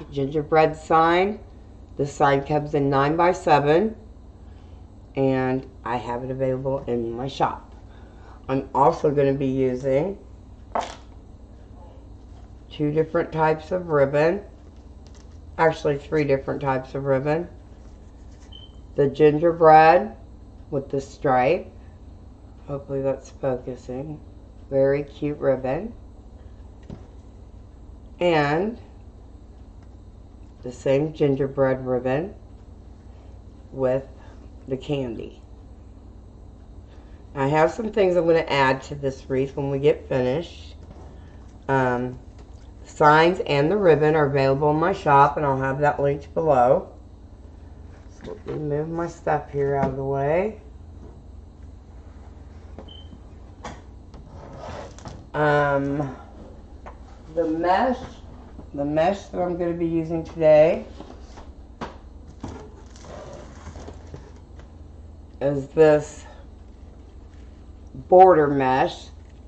gingerbread sign. This sign comes in 9x7, and I have it available in my shop. I'm also going to be using 2 different types of ribbon. Actually, 3 different types of ribbon. The gingerbread with the stripe. Hopefully that's focusing. Very cute ribbon. And the same gingerbread ribbon with the candy. I have some things I'm going to add to this wreath when we get finished. Signs and the ribbon are available in my shop, and I'll have that linked below. So let me move my stuff here out of the way. The mesh that I'm going to be using today is this border mesh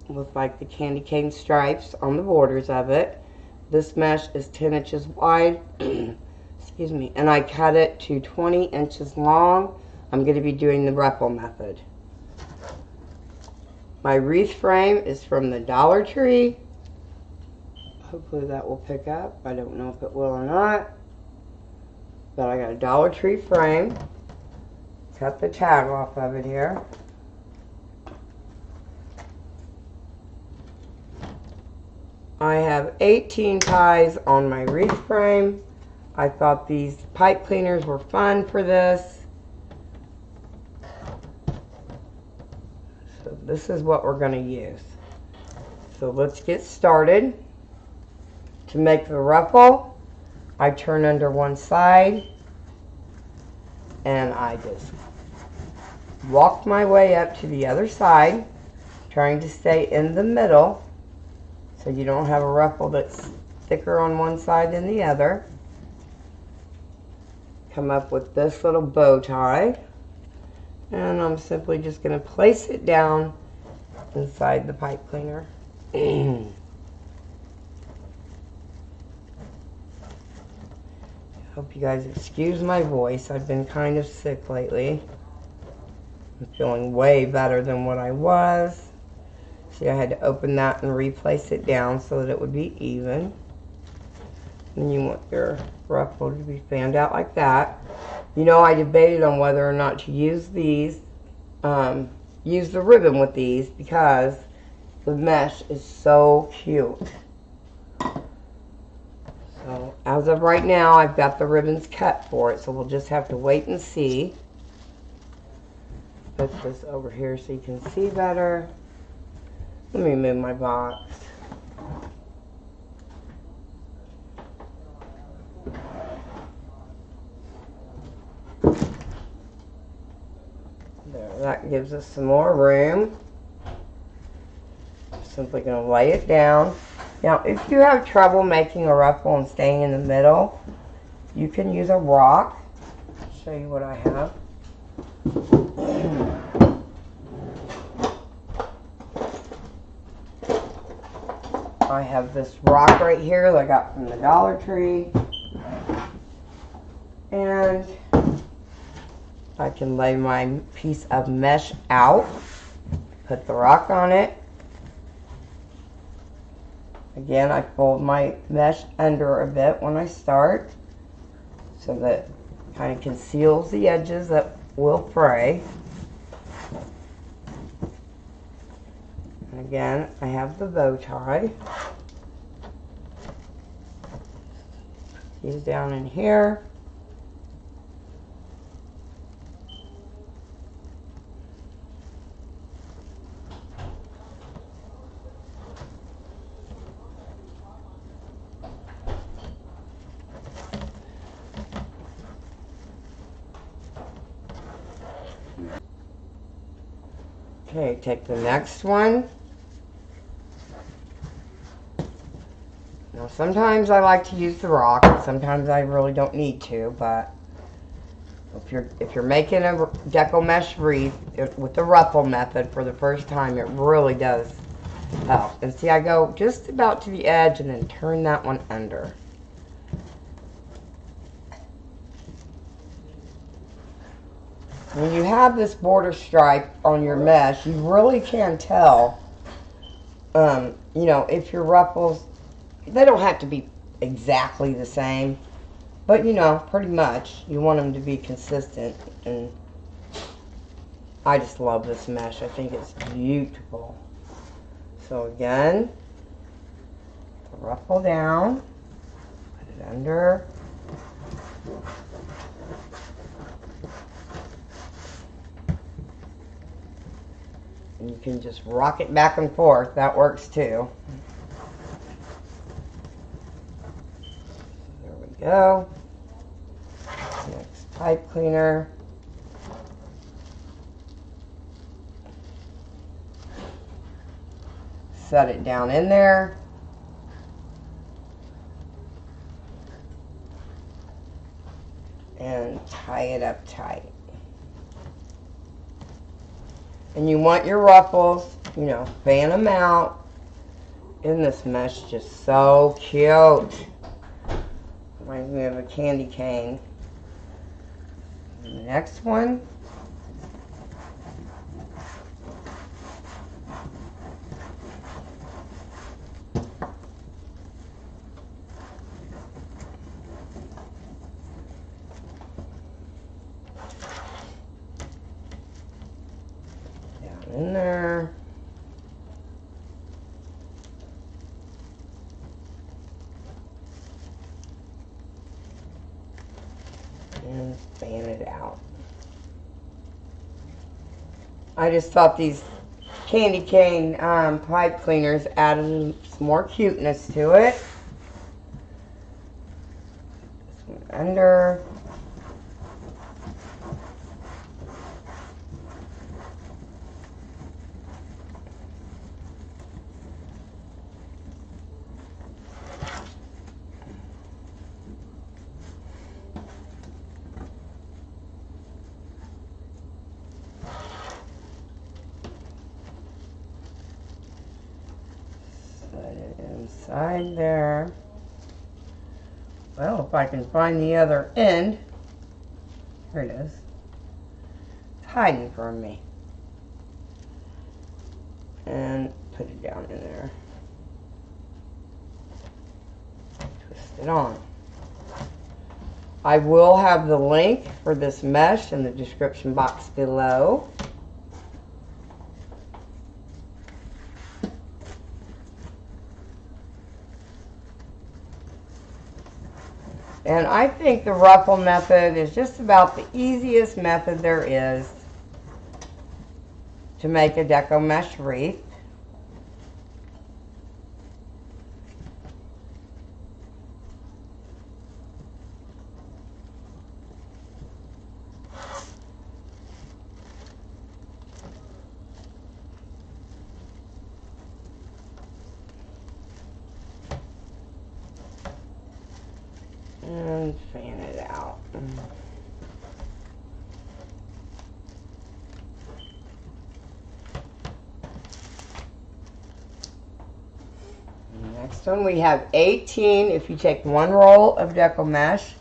with like the candy cane stripes on the borders of it. This mesh is 10 inches wide, excuse me, and I cut it to 20 inches long. I'm going to be doing the ruffle method. My wreath frame is from the Dollar Tree. Hopefully that will pick up. I don't know if it will or not. But I got a Dollar Tree frame. Cut the tag off of it here. I have 18 ties on my wreath frame. I thought these pipe cleaners were fun for this. So this is what we're going to use. So let's get started. To make the ruffle, I turn under one side and I just walk my way up to the other side, trying to stay in the middle so you don't have a ruffle that's thicker on one side than the other. Come up with this little bow tie, and I'm simply just going to place it down inside the pipe cleaner. Hope you guys excuse my voice. I've been kind of sick lately. I'm feeling way better than what I was. See, I had to open that and replace it down so that it would be even. And you want your ruffle to be fanned out like that. You know, I debated on whether or not to use these, use the ribbon with these, because the mesh is so cute. So, as of right now, I've got the ribbons cut for it, so we'll just have to wait and see. Put this over here so you can see better. Let me move my box. There, that gives us some more room. I'm simply going to lay it down. Now, if you have trouble making a ruffle and staying in the middle, you can use a rock. I'll show you what I have. I have this rock right here that I got from the Dollar Tree. And I can lay my piece of mesh out, put the rock on it. Again, I fold my mesh under a bit when I start, so that it kind of conceals the edges that will fray. And again, I have the bow tie. These down in here. Okay, take the next one. Now sometimes I like to use the rock, and sometimes I really don't need to, but if you're making a deco mesh wreath with the ruffle method for the first time, it really does help. And see, I go just about to the edge and then turn that one under. when you have this border stripe on your mesh, you really can tell, you know, if your ruffles, they don't have to be exactly the same, but you know, pretty much you want them to be consistent. And I just love this mesh. I think it's beautiful. So again, ruffle down, put it under. And you can just rock it back and forth. That works too. There we go. Next pipe cleaner. Set it down in there. And tie it up tight. And you want your ruffles, you know, fan them out. Isn't this mesh just so cute? Reminds me of a candy cane. And the next one. In there. And fan it out. I just thought these candy cane pipe cleaners added some more cuteness to it. This one under. Inside there. Well, if I can find the other end. Here it is. It's hiding from me. And put it down in there. Twist it on. I will have the link for this mesh in the description box below. And I think the ruffle method is just about the easiest method there is to make a deco mesh wreath. And fan it out. Next one we have 18. If you take one roll of deco mesh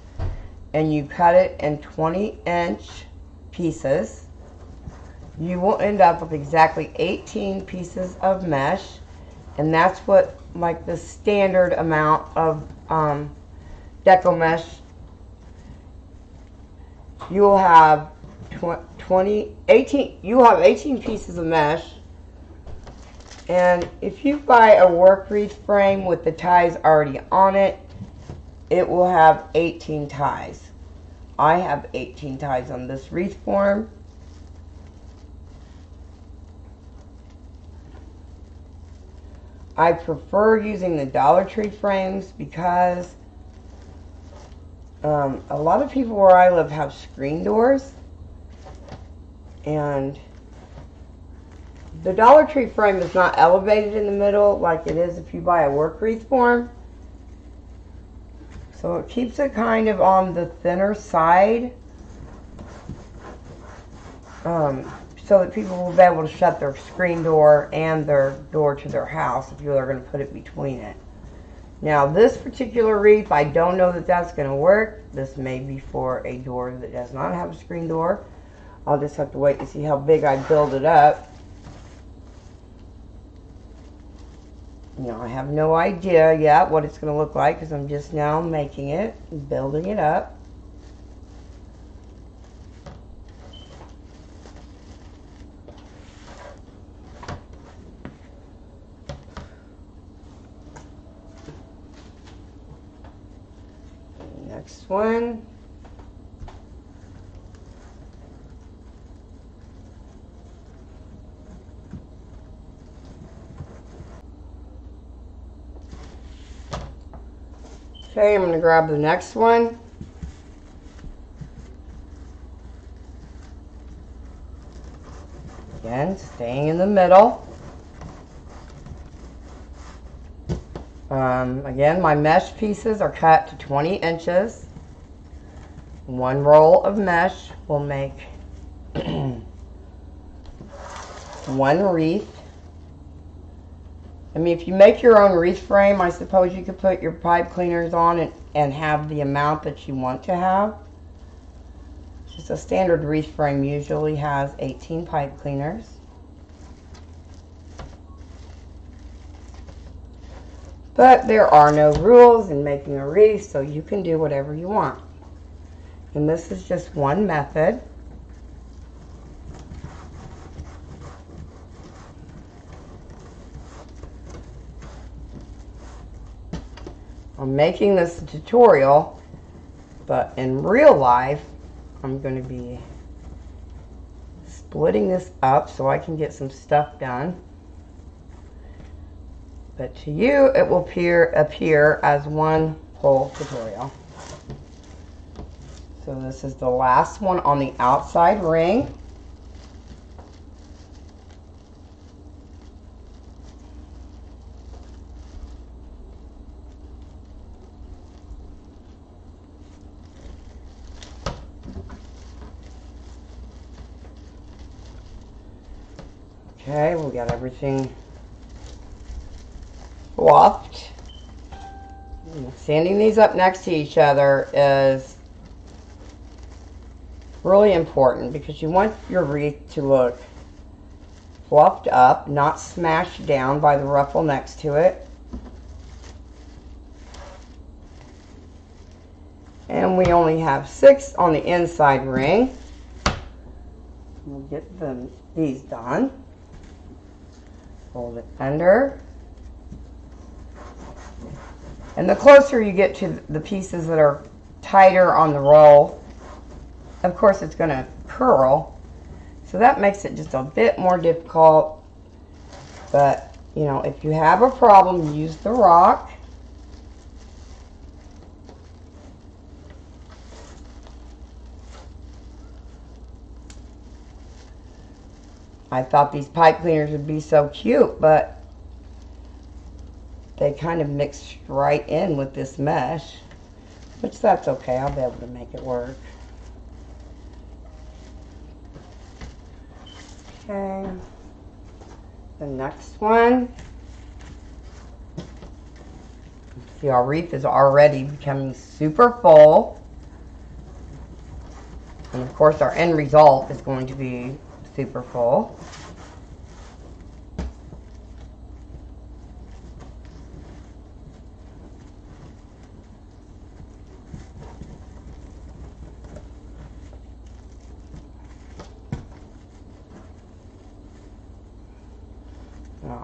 and you cut it in 20-inch pieces, you will end up with exactly 18 pieces of mesh, and that's what, like, the standard amount of deco mesh. You will have 18 pieces of mesh. And if you buy a work wreath frame with the ties already on it, it will have 18 ties. I have 18 ties on this wreath form. I prefer using the Dollar Tree frames because a lot of people where I live have screen doors, and the Dollar Tree frame is not elevated in the middle like it is if you buy a work wreath form. So it keeps it kind of on the thinner side, so that people will be able to shut their screen door and their door to their house if you're going to put it between it. Now this particular wreath, I don't know that that's going to work. This may be for a door that does not have a screen door. I'll just have to wait and see how big I build it up. You know, I have no idea yet what it's going to look like because I'm just now making it and building it up. Next one. Okay, I'm going to grab the next one. Again, staying in the middle. Again, my mesh pieces are cut to 20 inches. One roll of mesh will make one wreath. I mean, if you make your own wreath frame, I suppose you could put your pipe cleaners on it and have the amount that you want to have. Just a standard wreath frame usually has 18 pipe cleaners. But there are no rules in making a wreath, so you can do whatever you want. And this is just one method. I'm making this a tutorial, but in real life, I'm going to be splitting this up so I can get some stuff done. But to you, it will appear as one whole tutorial. So this is the last one on the outside ring. Okay, we got everything fluffed. Sanding these up next to each other is really important because you want your wreath to look fluffed up, not smashed down by the ruffle next to it. And we only have 6 on the inside ring. We'll get these done. Fold it under. And the closer you get to the pieces that are tighter on the roll, of course it's going to curl. So that makes it just a bit more difficult. But, you know, if you have a problem, use the rock. I thought these pipe cleaners would be so cute, but they kind of mixed right in with this mesh, which that's okay. I'll be able to make it work. Okay, the next one. See, our wreath is already becoming super full. And of course, our end result is going to be super full.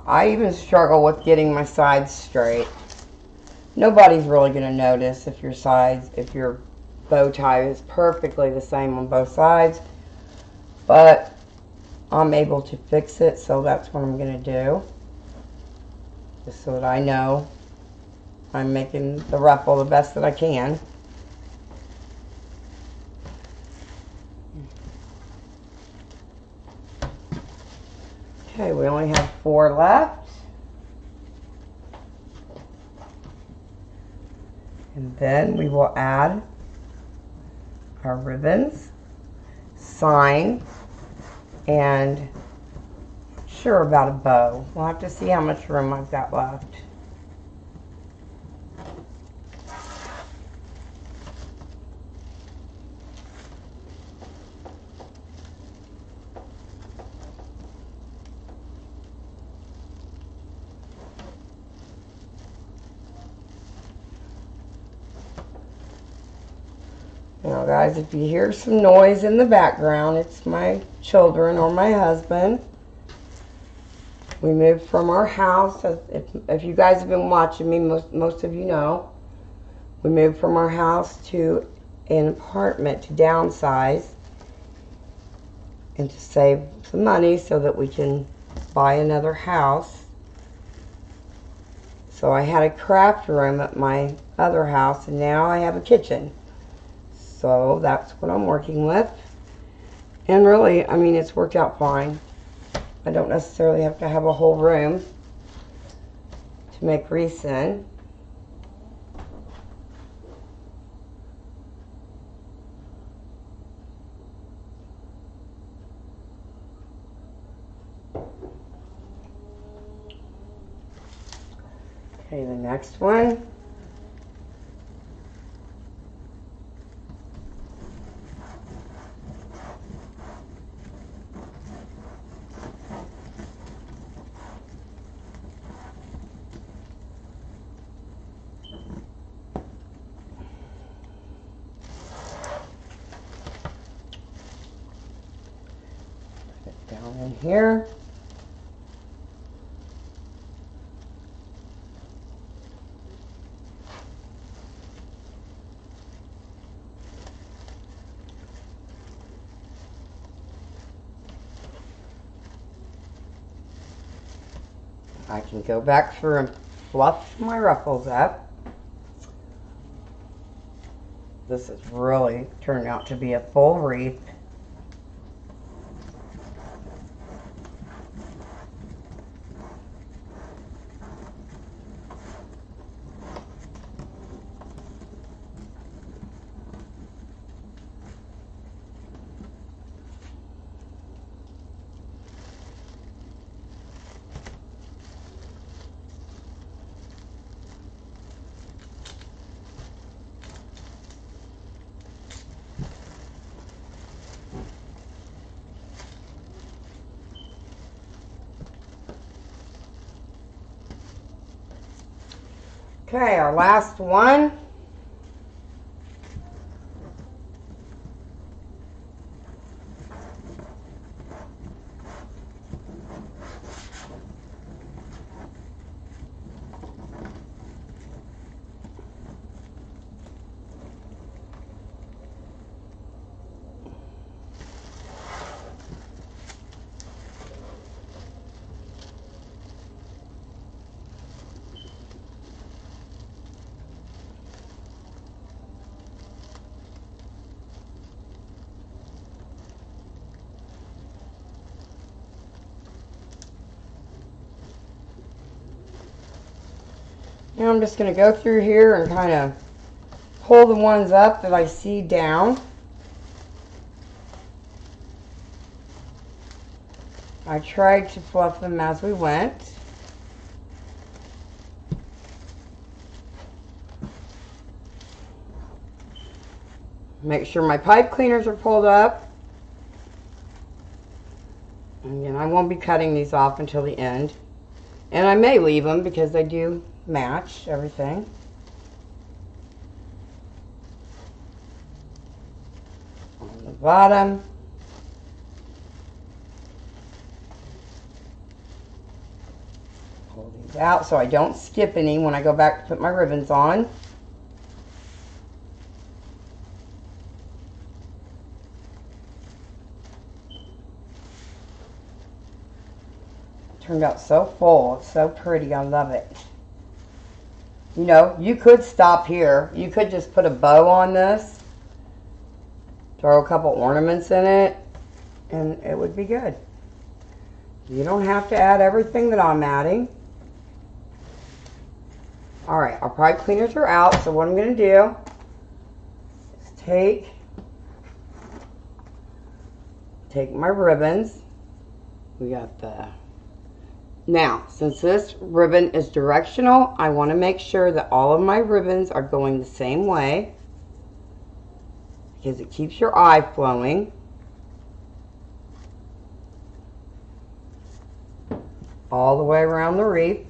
I even struggle with getting my sides straight. Nobody's really going to notice if your bow tie is perfectly the same on both sides. But I'm able to fix it, so that's what I'm going to do. Just so that I know I'm making the ruffle the best that I can. Okay, we only have 4 left. And then we will add our ribbons, sign, and sure about a bow. We'll have to see how much room I've got left. Now guys, if you hear some noise in the background, it's my children or my husband. We moved from our house. If you guys have been watching me, most of you know, we moved from our house to an apartment to downsize and to save some money so that we can buy another house. So I had a craft room at my other house, and now I have a kitchen. So that's what I'm working with. And really, I mean, it's worked out fine. I don't necessarily have to have a whole room to make wreaths in. Okay, the next one. Put it down in here. I can go back through and fluff my ruffles up. This has really turned out to be a full wreath. Okay, our last one. Now I'm just going to go through here and kind of pull the ones up that I see down. I tried to fluff them as we went. Make sure my pipe cleaners are pulled up. And I won't be cutting these off until the end. And I may leave them because they do match everything. On the bottom. Pull these out so I don't skip any when I go back to put my ribbons on. Turned out so full. It's so pretty. I love it. You know, you could stop here. You could just put a bow on this, throw a couple ornaments in it, and it would be good. You don't have to add everything that I'm adding. Alright, our pipe cleaners are out, so what I'm going to do is take my ribbons. We got the... Now, since this ribbon is directional, I want to make sure that all of my ribbons are going the same way because it keeps your eye flowing. All the way around the wreath.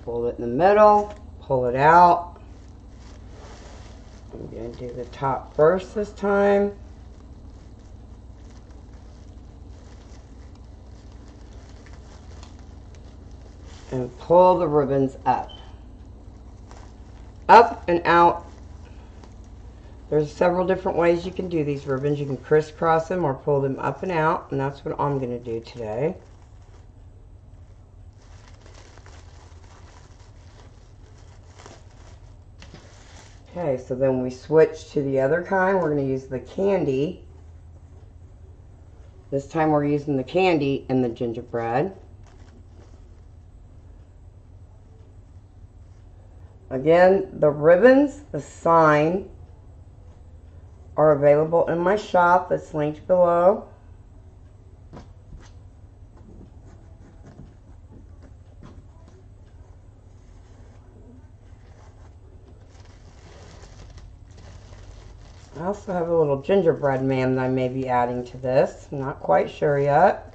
Pull it in the middle, pull it out, I'm going to do the top first this time. And pull the ribbons up. Up and out. There's several different ways you can do these ribbons. You can crisscross them or pull them up and out, and that's what I'm going to do today. Okay, so then we switch to the other kind. We're going to use the candy. This time we're using the candy in the gingerbread. Again, the ribbons, the sign, are available in my shop that's linked below. I also have a little gingerbread man that I may be adding to this. I'm not quite sure yet.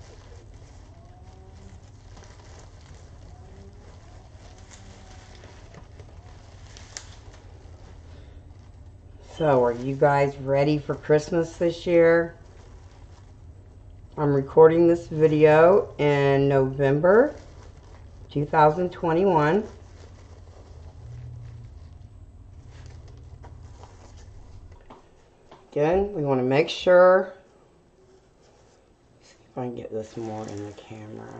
So, are you guys ready for Christmas this year? I'm recording this video in November 2021. Again, we want to make sure, see if I can get this more in the camera.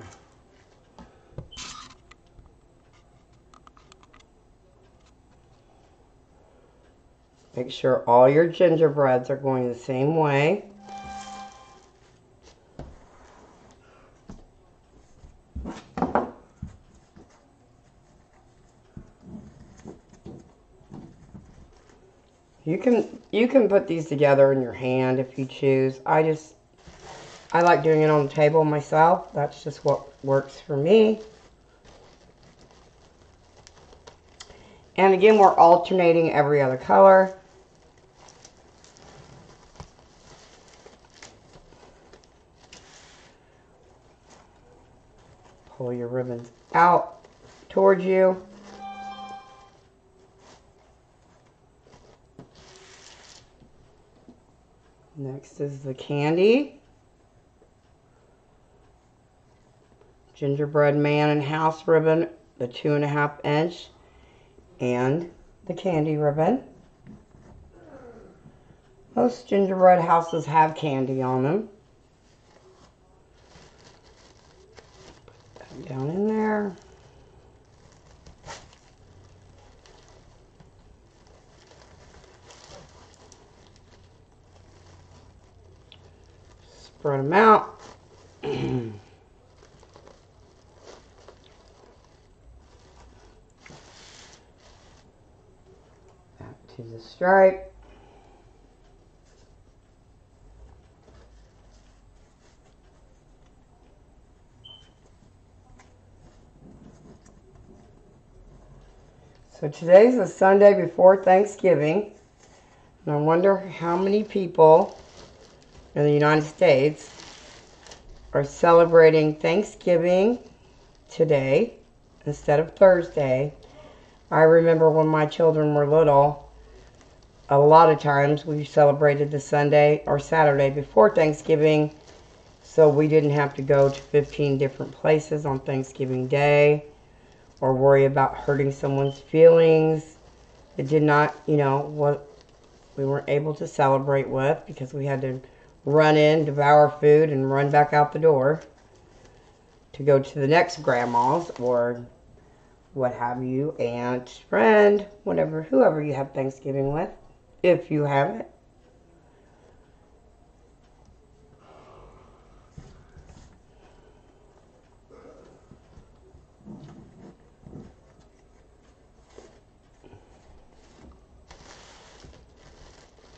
Make sure all your gingerbreads are going the same way. You can put these together in your hand if you choose. I like doing it on the table myself. That's just what works for me. And again, we're alternating every other color. Pull your ribbons out towards you. Next is the candy. Gingerbread man and house ribbon, the 2.5 inch, and the candy ribbon. Most gingerbread houses have candy on them. Put that down in there. Spread them out. Back to the stripe. So today's the Sunday before Thanksgiving, and I wonder how many people in the United States are celebrating Thanksgiving today instead of Thursday. I remember when my children were little, a lot of times we celebrated the Sunday or Saturday before Thanksgiving, so we didn't have to go to 15 different places on Thanksgiving Day or worry about hurting someone's feelings. It did not, what we weren't able to celebrate with because we had to run in, devour food, and run back out the door to go to the next grandma's or what have you, aunt, friend, whatever, whoever you have Thanksgiving with, if you have it.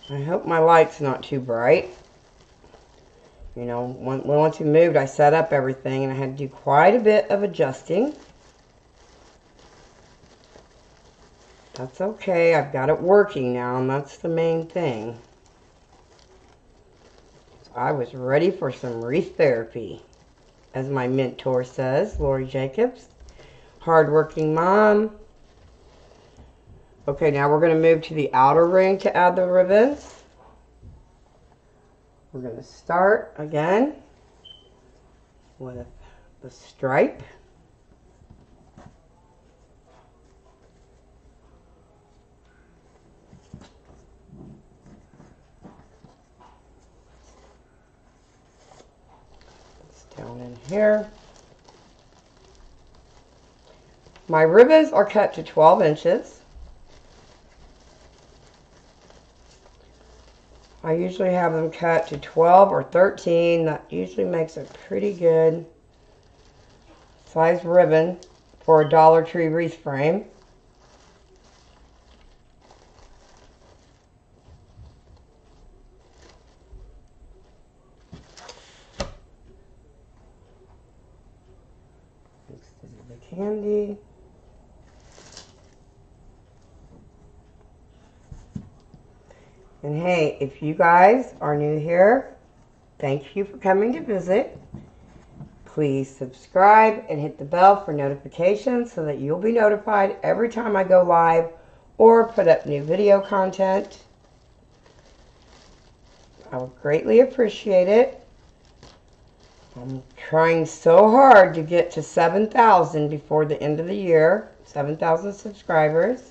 I hope my light's not too bright. Once we moved, I set up everything, and I had to do quite a bit of adjusting. That's okay. I've got it working now, and that's the main thing. So I was ready for some wreath therapy, as my mentor says, Lori Jacobs. Hardworking mom. Okay, now we're going to move to the outer ring to add the ribbons. We're going to start again with the stripe. It's down in here. My ribbons are cut to 12 inches. I usually have them cut to 12 or 13. That usually makes a pretty good size ribbon for a Dollar Tree wreath frame. Next is the candy. And hey, if you guys are new here, thank you for coming to visit. Please subscribe and hit the bell for notifications so that you'll be notified every time I go live or put up new video content. I would greatly appreciate it. I'm trying so hard to get to 7,000 before the end of the year. 7,000 subscribers.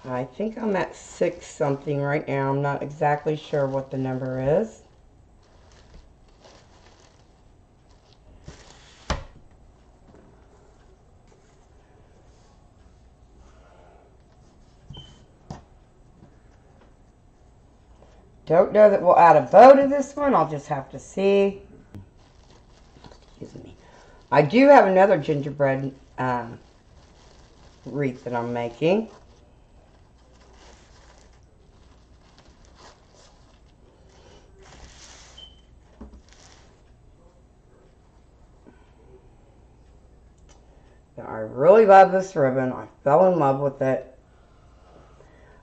I think I'm at 6 something right now. I'm not exactly sure what the number is. Don't know that we'll add a bow to this one. I'll just have to see. Excuse me. I do have another gingerbread wreath that I'm making. I really love this ribbon. I fell in love with it.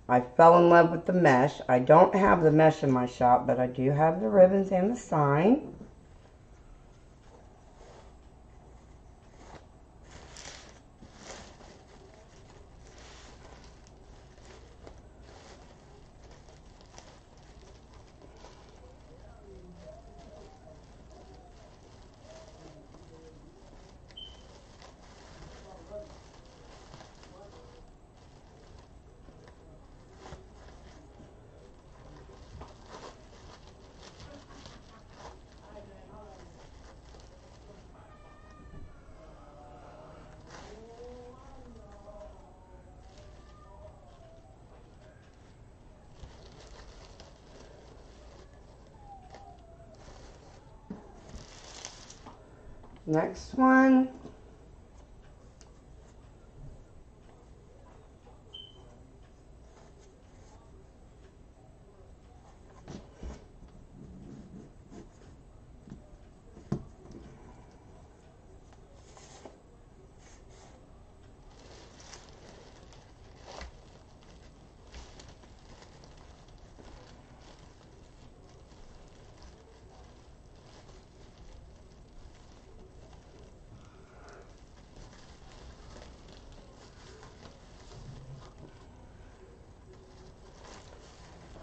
I fell in love with the mesh. I don't have the mesh in my shop, but I do have the ribbons and the sign. Next one.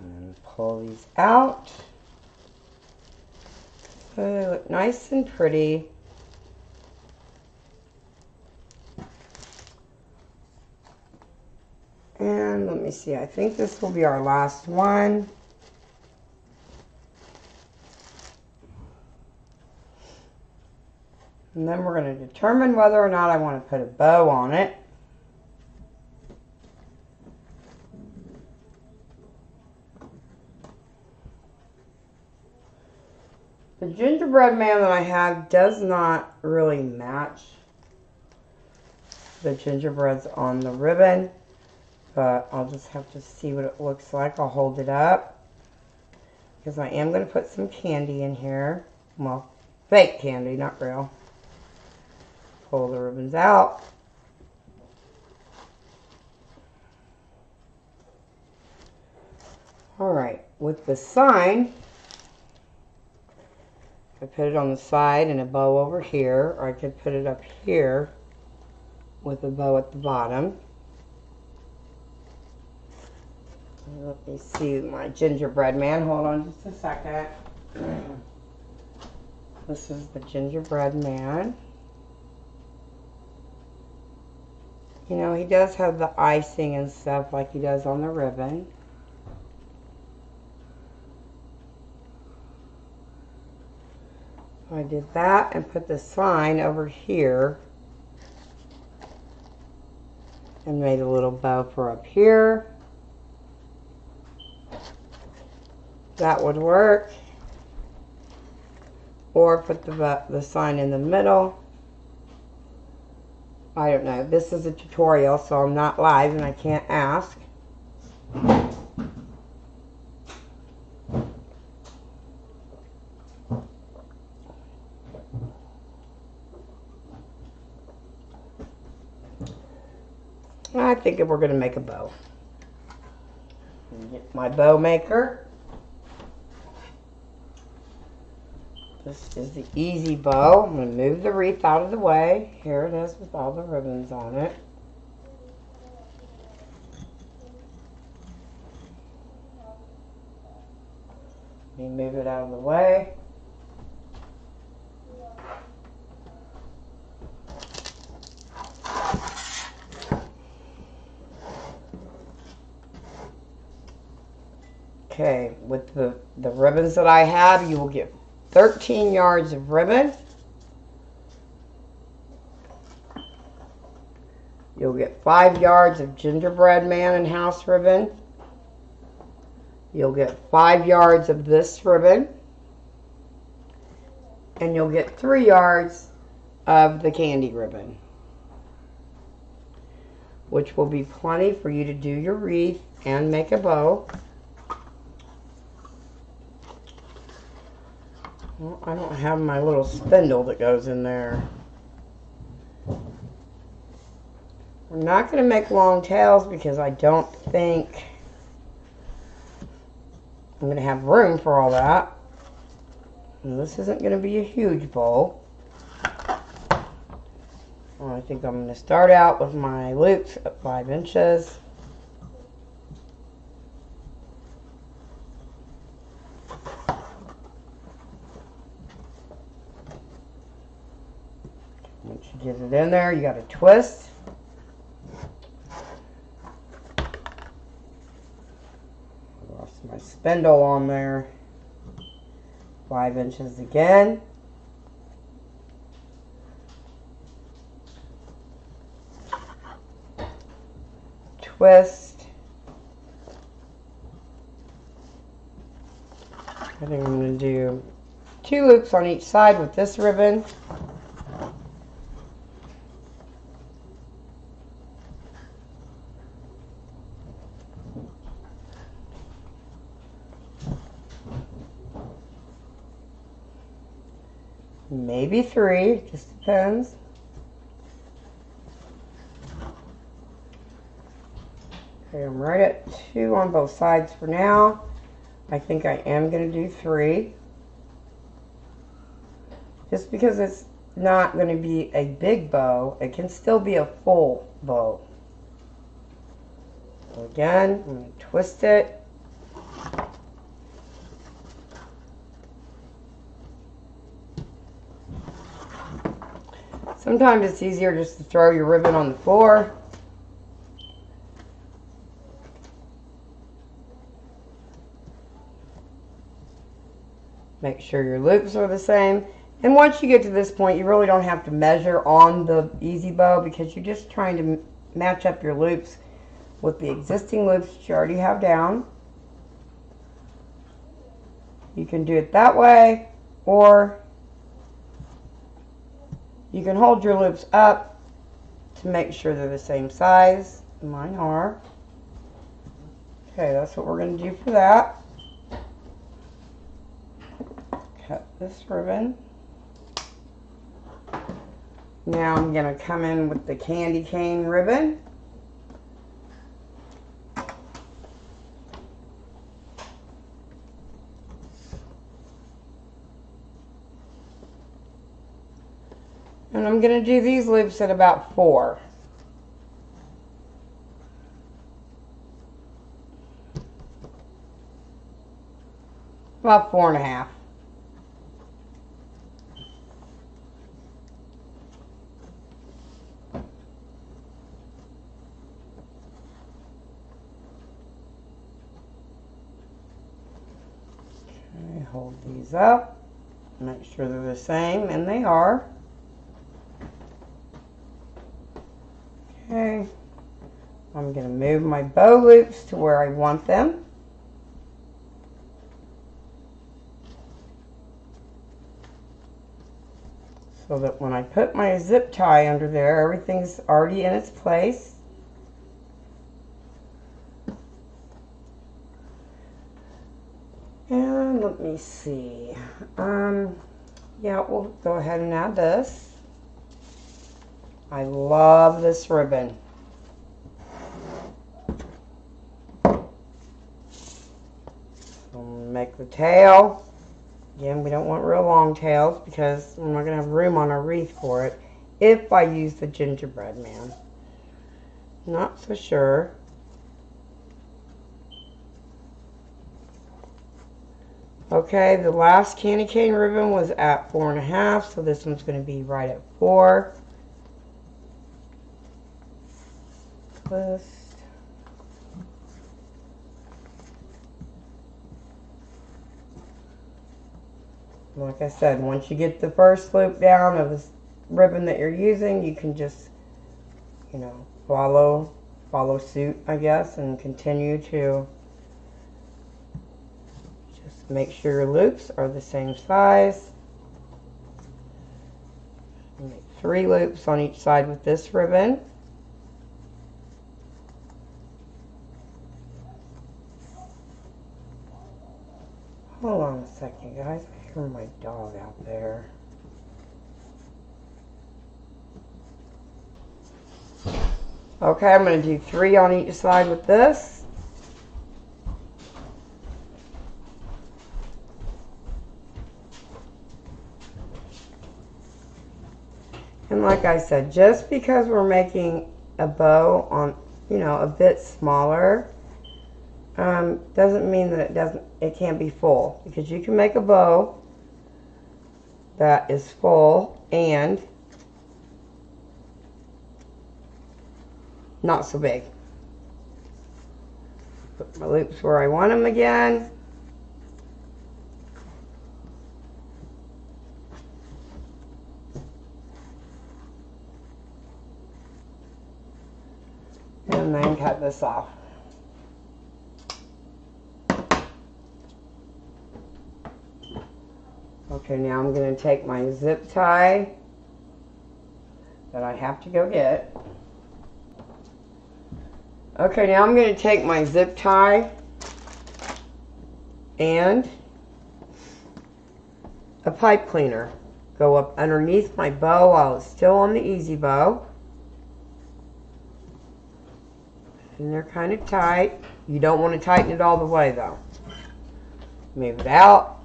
And pull these out. So they look nice and pretty. And let me see, I think this will be our last one. And then we're going to determine whether or not I want to put a bow on it. The gingerbread man that I have does not really match the gingerbreads on the ribbon, but I'll just have to see what it looks like. I'll hold it up because I am going to put some candy in here. Well, fake candy, not real. Pull the ribbons out. Alright, with the sign, I put it on the side and a bow over here, or I could put it up here with a bow at the bottom. Let me see my gingerbread man. Hold on just a second. This is the gingerbread man. You know, he does have the icing and stuff like he does on the ribbon. I did that and put the sign over here and made a little bow for up here. That would work. Or put the sign in the middle. I don't know. This is a tutorial, so I'm not live and I can't ask. I think we're going to make a bow. Get my bow maker. This is the easy bow. I'm going to move the wreath out of the way. Here it is with all the ribbons on it. Let me move it out of the way. Okay, with the ribbons that I have, you will get 13 yards of ribbon. You'll get 5 yards of gingerbread man and house ribbon. You'll get 5 yards of this ribbon. And you'll get 3 yards of the candy ribbon, which will be plenty for you to do your wreath and make a bow. Well, I don't have my little spindle that goes in there. We're not going to make long tails because I don't think I'm going to have room for all that. And this isn't going to be a huge bowl. Well, I think I'm going to start out with my loops at 5 inches. Once you get it in there, you got to twist. I lost my spindle on there. 5 inches again. Twist. I think I'm going to do 2 loops on each side with this ribbon. Maybe 3, just depends. Okay, I'm right at 2 on both sides for now. I think I am going to do 3. Just because it's not going to be a big bow, it can still be a full bow. So again, I'm going to twist it. Sometimes it's easier just to throw your ribbon on the floor. Make sure your loops are the same. And once you get to this point, you really don't have to measure on the easy bow because you're just trying to match up your loops with the existing loops that you already have down. You can do it that way, or you can hold your loops up to make sure they're the same size. Mine are. Okay, that's what we're going to do for that. Cut this ribbon. Now I'm going to come in with the candy cane ribbon. And I'm going to do these loops at about 4. About 4.5. Okay, hold these up. Make sure they're the same, and they are. Okay, I'm going to move my bow loops to where I want them. So that when I put my zip tie under there, everything's already in its place. And let me see. Yeah, we'll go ahead and add this. I love this ribbon. So make the tail. Again, we don't want real long tails because we're not going to have room on our wreath for it if I use the gingerbread man. Not so sure. Okay, the last candy cane ribbon was at 4.5, so this one's going to be right at 4. Twist. Like I said, once you get the first loop down of this ribbon that you're using, you can just, you know, follow suit, I guess, and continue to just make sure your loops are the same size. Make 3 loops on each side with this ribbon. Hold on a second, guys. I hear my dog out there. Okay, I'm going to do 3 on each side with this. And like I said, just because we're making a bow on, you know, a bit smaller, doesn't mean that it can't be full, because you can make a bow that is full and not so big. Put my loops where I want them again. And then cut this off. Okay, now I'm going to take my zip tie that I have to go get. Okay, now I'm going to take my zip tie and a pipe cleaner. Go up underneath my bow while it's still on the easy bow. And they're kind of tight. You don't want to tighten it all the way though. Move it out.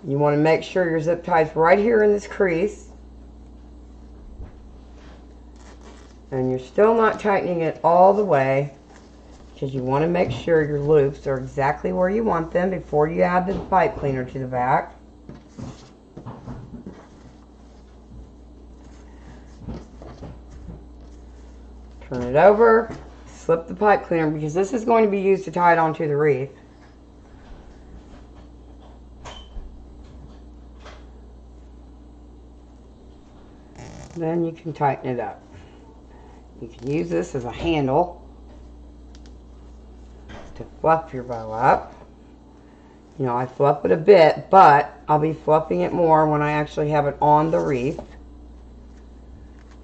You want to make sure your zip tie is right here in this crease. And you're still not tightening it all the way, because you want to make sure your loops are exactly where you want them before you add the pipe cleaner to the back. Turn it over, slip the pipe cleaner, because this is going to be used to tie it onto the wreath. Then you can tighten it up. You can use this as a handle to fluff your bow up. You know, I fluff it a bit, but I'll be fluffing it more when I actually have it on the wreath.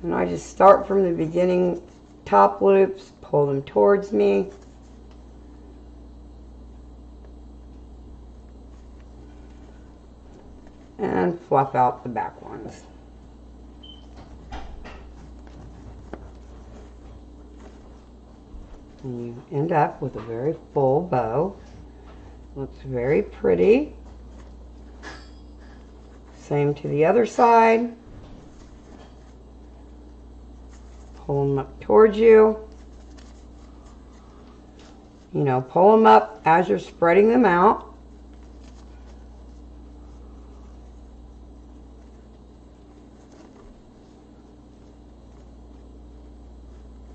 And I just start from the beginning top loops, pull them towards me. And fluff out the back ones. And you end up with a very full bow. Looks very pretty. same to the other side. Pull them up towards you. You know, pull them up as you're spreading them out.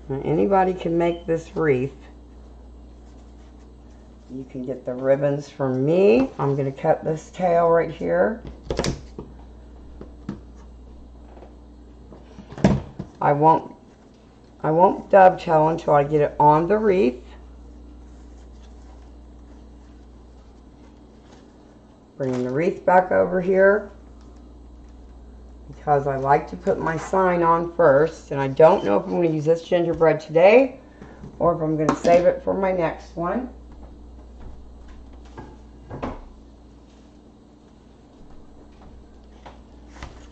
And anybody can make this wreath. You can get the ribbons from me. I'm going to cut this tail right here. I won't dovetail until I get it on the wreath. Bringing the wreath back over here because I like to put my sign on first, and I don't know if I'm going to use this gingerbread today or if I'm going to save it for my next one. Let's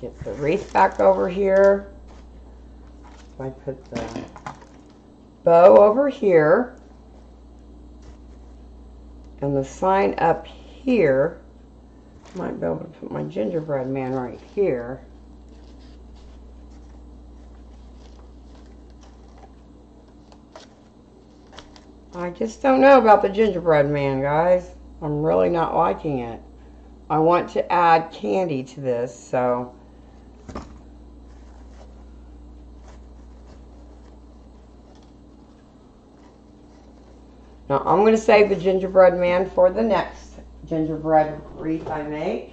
get the wreath back over here. So I put the bow over here and the sign up here. Might be able to put my gingerbread man right here. I just don't know about the gingerbread man, guys. I'm really not liking it. I want to add candy to this, so now I'm going to save the gingerbread man for the next gingerbread wreath I make.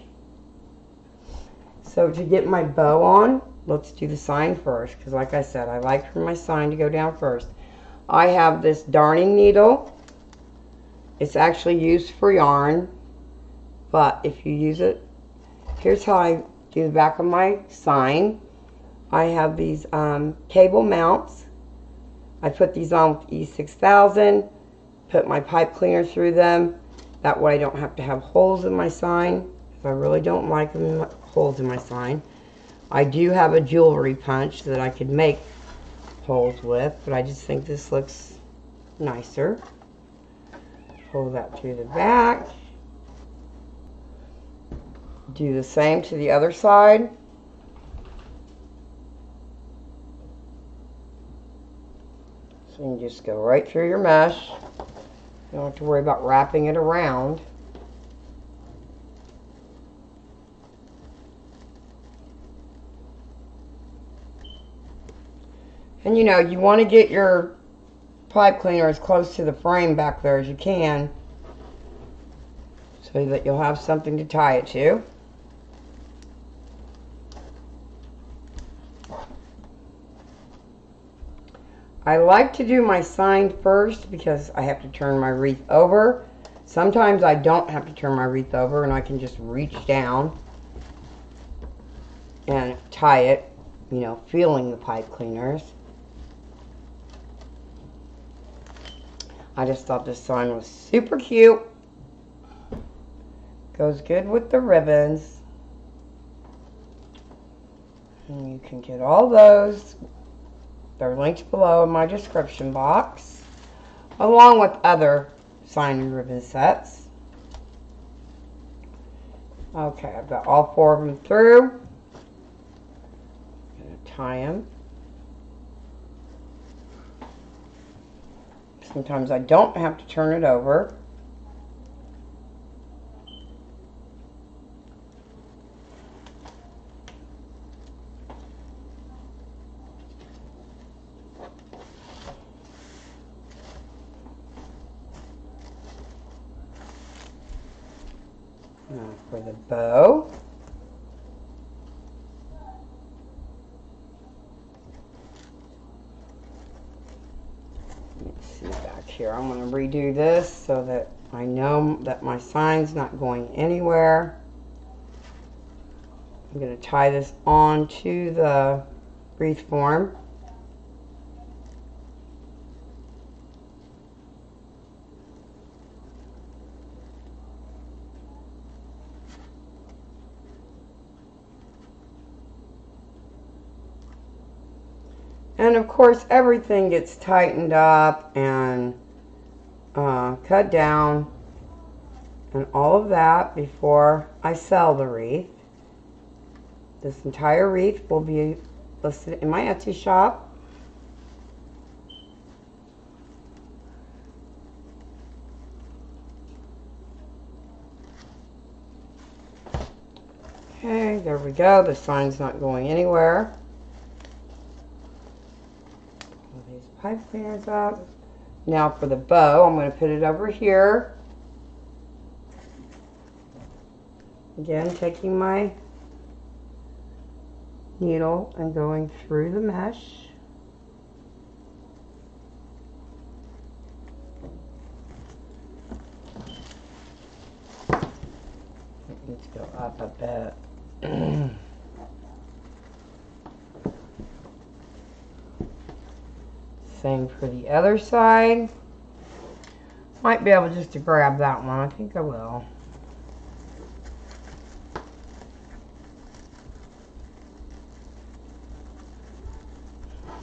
So to get my bow on, let's do the sign first, because like I said, I like for my sign to go down first. I have this darning needle. It's actually used for yarn, but if you use it, here's how I do the back of my sign. I have these cable mounts. I put these on with E6000, put my pipe cleaner through them. That way I don't have to have holes in my sign, because I really don't like them, holes in my sign. I do have a jewelry punch that I could make holes with, but I just think this looks nicer. Pull that through the back. Do the same to the other side. So you can just go right through your mesh. You don't have to worry about wrapping it around. And you know, you want to get your pipe cleaner as close to the frame back there as you can, so that you'll have something to tie it to. I like to do my sign first because I have to turn my wreath over. Sometimes I don't have to turn my wreath over and I can just reach down and tie it, you know, feeling the pipe cleaners. I just thought this sign was super cute. Goes good with the ribbons. And you can get all those. They're linked below in my description box, along with other sign and ribbon sets. Okay, I've got all 4 of them through. I'm going to tie them. Sometimes I don't have to turn it over. Now for the bow. Let's see back here. I'm going to redo this so that I know that my sign's not going anywhere. I'm going to tie this on to the wreath form. And of course, everything gets tightened up and cut down and all of that before I sell the wreath. This entire wreath will be listed in my Etsy shop. Okay, there we go. The sign's not going anywhere. Pull these pipe cleaners up. Now for the bow, I'm going to put it over here. Again, taking my needle and going through the mesh. It needs to go up a bit. Same for the other side. Might be able just to grab that one. I think I will.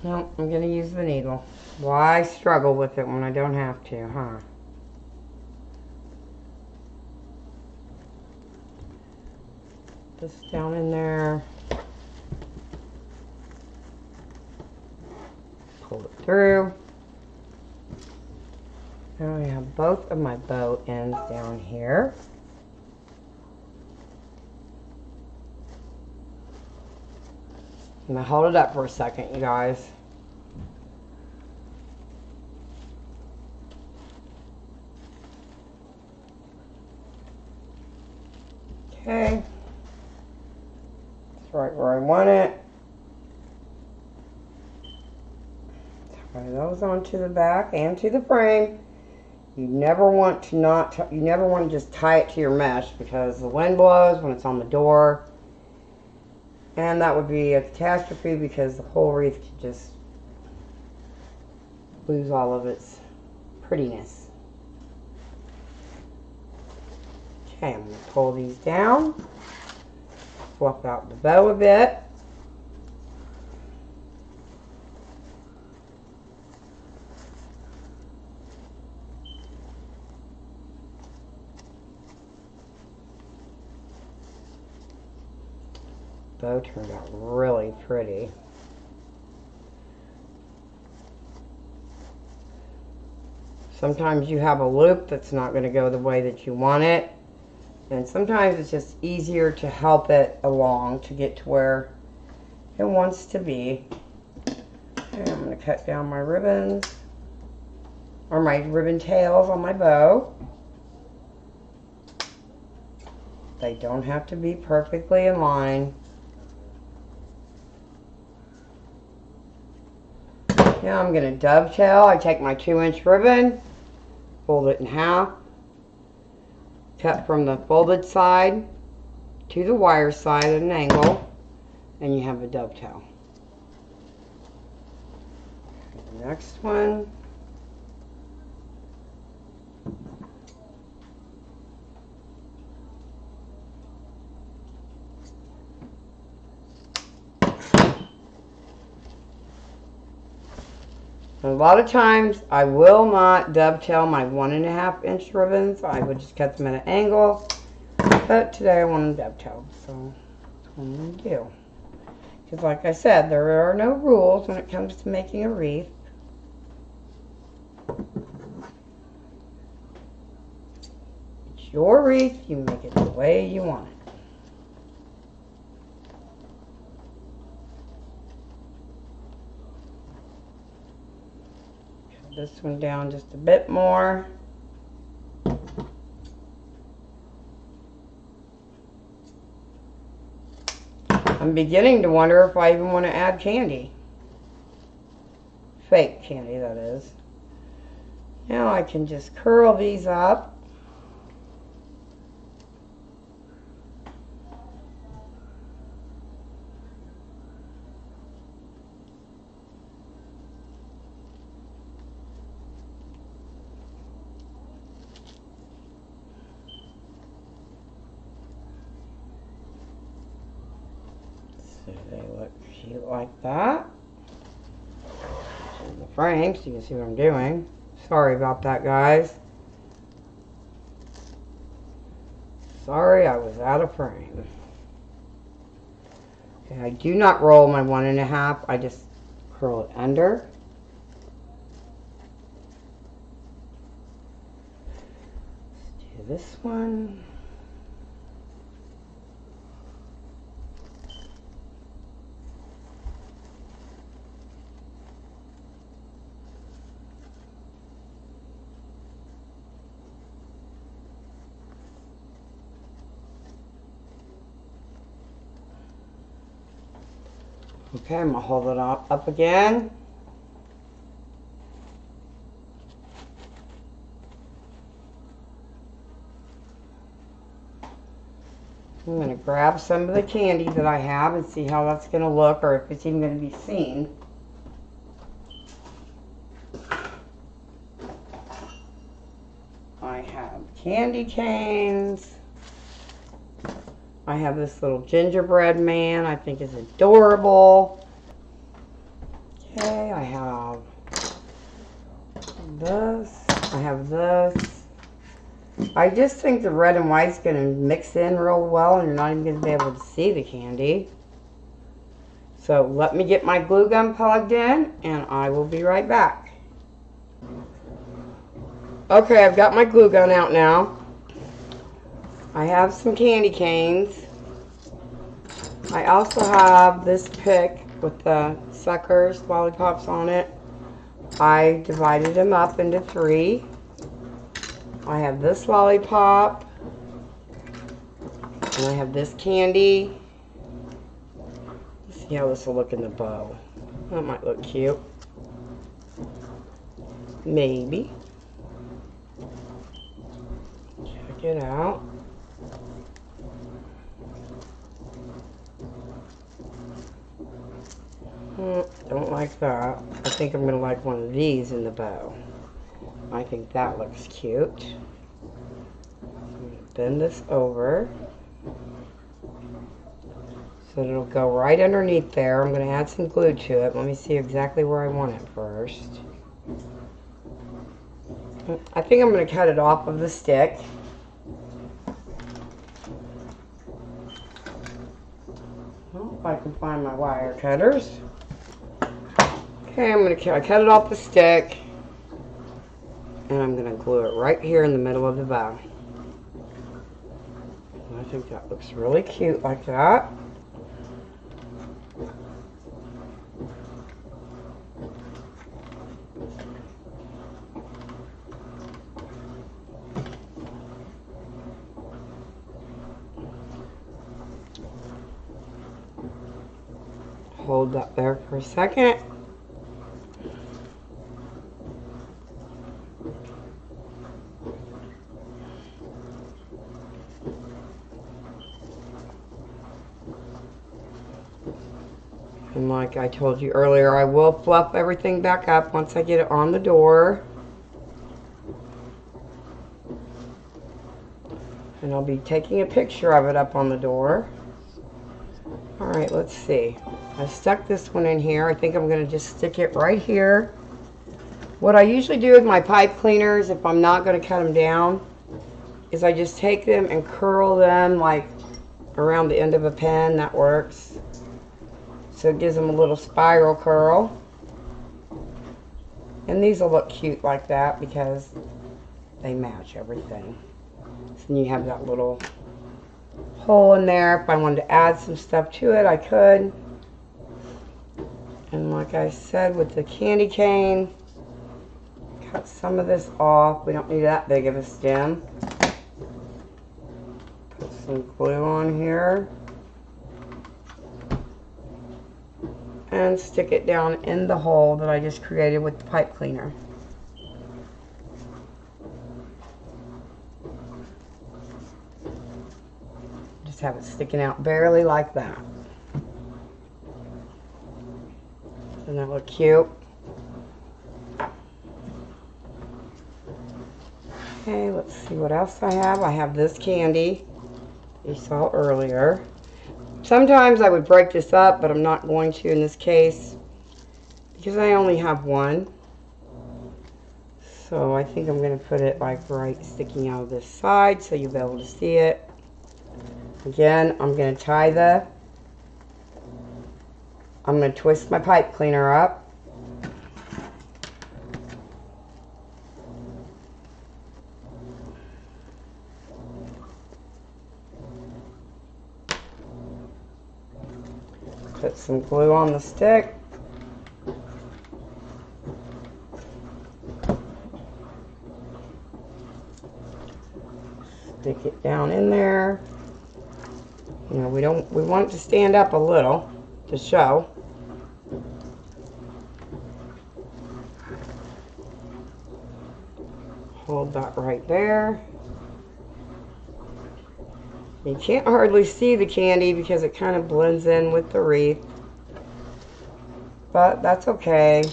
No, I'm going to use the needle. Why struggle with it when I don't have to, huh? This down in there. Pull it through. Now I have both of my bow ends down here. I'm going to hold it up for a second, you guys. Okay. It's right where I want it. Tie those onto the back and to the frame. You never want to just tie it to your mesh because the wind blows when it's on the door. And that would be a catastrophe because the whole wreath could just lose all of its prettiness. Okay, I'm going to pull these down, fluff out the bow a bit. Bow turned out really pretty. Sometimes you have a loop that's not going to go the way that you want it. And sometimes it's just easier to help it along to get to where it wants to be. And I'm going to cut down my ribbons, or my ribbon tails on my bow. They don't have to be perfectly in line. Now I'm going to dovetail. I take my 2-inch ribbon, fold it in half, cut from the folded side to the wire side at an angle, and you have a dovetail. The next one. A lot of times I will not dovetail my 1.5-inch ribbons. I would just cut them at an angle. But today I want them dovetailed, so that's what I'm going to do. Because like I said, there are no rules when it comes to making a wreath. It's your wreath. You make it the way you want it. This one down just a bit more. I'm beginning to wonder if I even want to add candy. Fake candy, that is. Now I can just curl these up. They look cute like that. In the frame so you can see what I'm doing. Sorry about that, guys. Sorry I was out of frame. Okay, I do not roll my 1.5. I just curl it under. Let's do this one. Okay, I'm going to hold it up again. I'm going to grab some of the candy that I have and see how that's going to look, or if it's even going to be seen. I have candy canes. I have this little gingerbread man I think is adorable. Okay, I have this. I have this. I just think the red and white's going to mix in real well and you're not even going to be able to see the candy. So let me get my glue gun plugged in and I will be right back. Okay, I've got my glue gun out now. I have some candy canes. I also have this pick with the suckers, lollipops on it. I divided them up into 3. I have this lollipop. And I have this candy. Let's see how this will look in the bow. That might look cute. Maybe. Check it out. Don't like that. I think I'm going to like one of these in the bow. I think that looks cute. I'm going to bend this over so that it'll go right underneath there. I'm going to add some glue to it. Let me see exactly where I want it first. I think I'm going to cut it off of the stick. Well, if I can find my wire cutters. Okay, I'm going to cut it off the stick, and I'm going to glue it right here in the middle of the bow. I think that looks really cute like that. Hold that there for a second. And like I told you earlier, I will fluff everything back up once I get it on the door. And I'll be taking a picture of it up on the door. Alright, let's see. I stuck this one in here. I think I'm going to just stick it right here. What I usually do with my pipe cleaners, if I'm not going to cut them down, is I just take them and curl them like around the end of a pen. That works. So it gives them a little spiral curl. And these will look cute like that because they match everything. So then you have that little hole in there. If I wanted to add some stuff to it, I could. And like I said with the candy cane, cut some of this off. We don't need that big of a stem. Put some glue on here. And stick it down in the hole that I just created with the pipe cleaner. Just have it sticking out barely like that. Doesn't that look cute? Okay, let's see what else I have. I have this candy you saw earlier. Sometimes I would break this up, but I'm not going to in this case because I only have one. So I think I'm going to put it like right sticking out of this side so you'll be able to see it. Again, I'm going to tie the I'm going to twist my pipe cleaner up. Put some glue on the stick. Stick it down in there. You know, we want it to stand up a little to show. Hold that right there. You can't hardly see the candy because it kind of blends in with the wreath, but that's okay.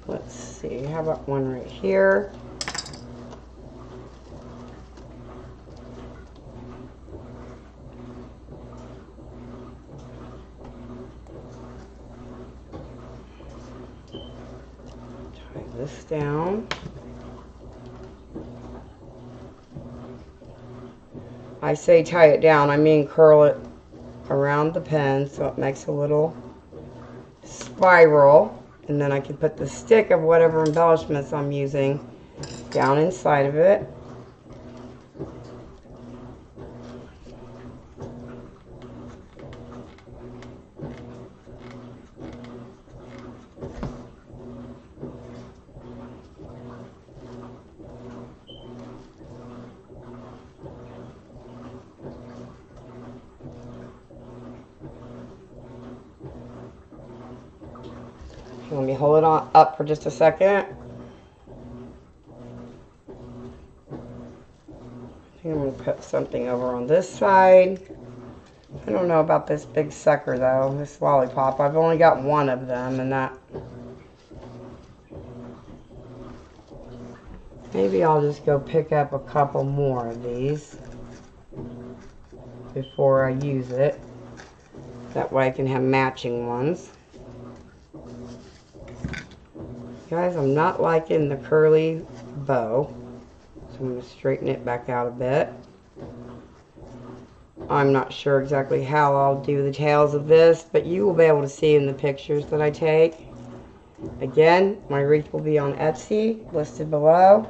Let's see, how about one right here? Tie this down. I say tie it down, I mean curl it around the pen so it makes a little spiral, and then I can put the stick of whatever embellishments I'm using down inside of it. Let me hold it on up for just a second. I think I'm going to put something over on this side. I don't know about this big sucker though, this lollipop. I've only got one of them, and that... Maybe I'll just go pick up a couple more of these before I use it. That way I can have matching ones. Guys, I'm not liking the curly bow, so I'm going to straighten it back out a bit. I'm not sure exactly how I'll do the tails of this, but you will be able to see in the pictures that I take. Again, my wreath will be on Etsy, listed below.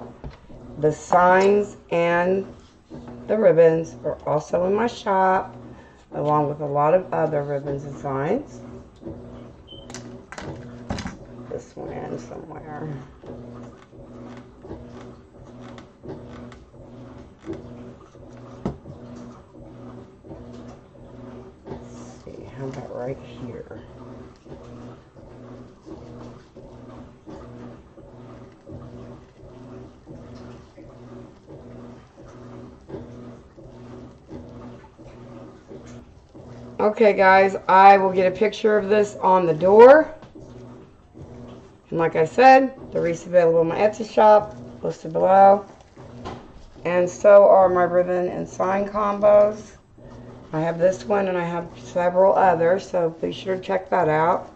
The signs and the ribbons are also in my shop, along with a lot of other ribbons and signs. This one in somewhere. Let's see, how about right here? Okay guys, I will get a picture of this on the door. And like I said, the wreath's available in my Etsy shop, listed below. And so are my ribbon and sign combos. I have this one and I have several others, so be sure to check that out.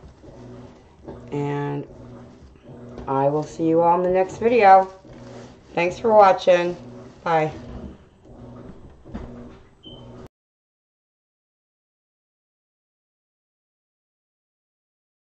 And I will see you all in the next video. Thanks for watching. Bye.